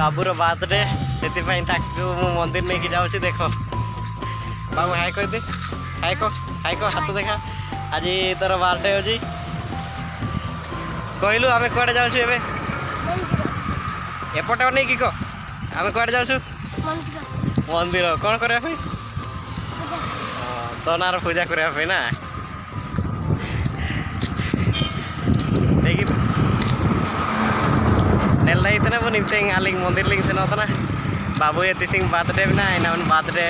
बाबूर birthday से मंदिर नहीं जाऊँ देख बाबू हाय कह दे हाय को हाथ देखा आज तोर बर्थडे हो कहलु आम कड़े जाऊँ एपटे नहीं कि कह आम कड़े जाऊँ मंदिर कौन करने तो ना पूजा करने ना नेल इतना वो निमते आलिंग मंदिर लिंग सेनोतना बाबू ये तिसिंग बर्थडे में ना इन बर्थडे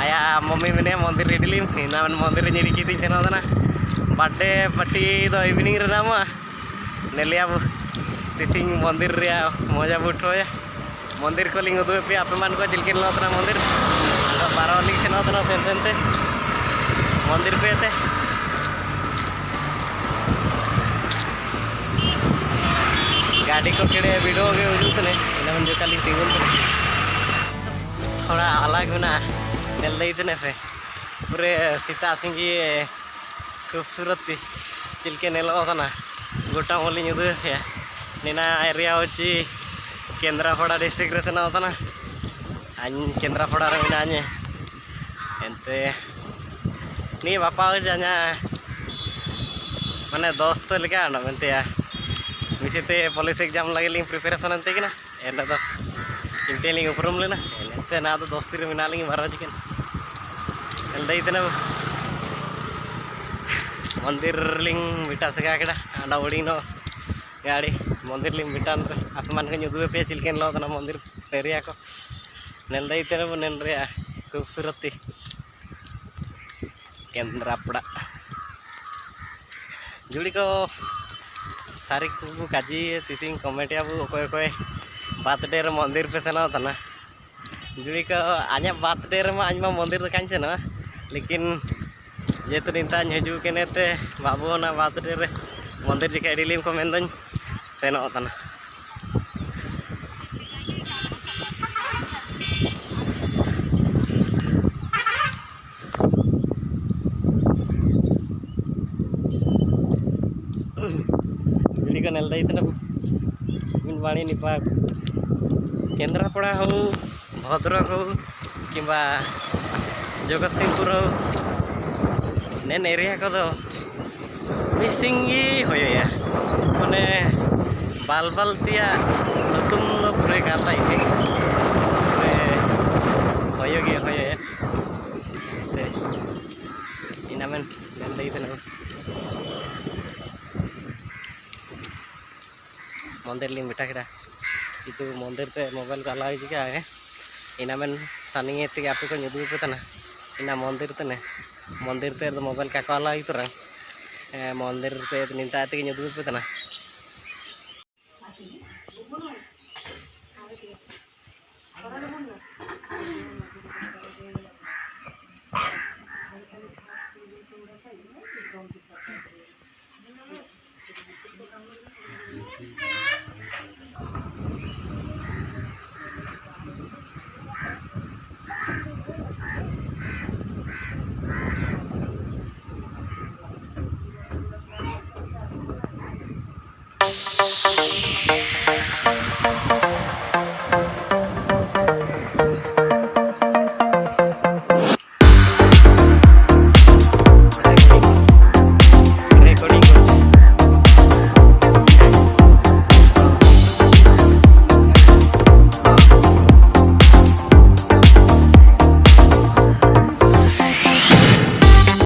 आया मम्मी मैंने मंदिर रेडी इन मंदिर निड़ी की सेनोतना बर्थडे पार्टी तो इवनिंग रे नामा नेलिया तिसिंग मंदिर मजा बुठोया मंदिर को लिंग उदू पे आपे मान को चिलकिन लोतना मंदिर बारो लिंग सेनोतना सेनते मंदिर पे गाड़ी को केड़े वीडियो के उजुतने इन जो खाली तिगुन थोड़ा अलग ना नेल देने से पूरे सीता सिंगी खूबसूरत चिलके नेलोना गोटा मोली उदूया नीना एरिया होची केंद्रापड़ा डिस्ट्रिक्ट रे सेना केंद्रापड़ा रे मिनाने एंते नी बापा हो जाना माने दोस्त लेका ना मेनते मिसेते पुलिस एग्जाम लगे लिंग प्रिपरेशन अंते किना एना तो इनते लिंग उपरम लेना एनते ना तो दोस्ती रे मिना लिंग बारो जिकन एल दई तने मंदिर लिंग बिटा सका केडा आडा ओडिंग नो गाड़ी मंदिर लिंग बिटान रे अपमान के जुदु पे चिलकेन लो तना मंदिर एरिया को नेल दई तने नेल रे खूबसूरती केंद्रापड़ा जुड़ी को सारी को काजी तिसिंग कमेटी अब कोई कोई बर्थडे रे मंदिर पे सेना था ना जुड़ी को आजा बर्थडे रे मा आजमा मंदिर रे कान सेना लेकिन ये तो निंता हजू के नेते बाबू ना बर्थडे रे मंदिर जिका एडिलिम को मेनदन सेना था ना नेल दैतना बाणी निपा केंद्रापड़ा हो भद्रक हो कि जगतसिंहपुर हो नेन एरिया को मिसिंगी होया माने बाल बाल तिया तुम दो पूरे गाता ही होयोगे होया ते इनामन नेल दैतना मंदिर लिंग बेटा केड़ा itu मंदिर ते मोबाइल का लाई जिका है इना में तनिए ते आपे को नुदु पे तना इना मंदिर ते मोबाइल का लाई तो रंग मंदिर ते निंता ते नुदु पे तना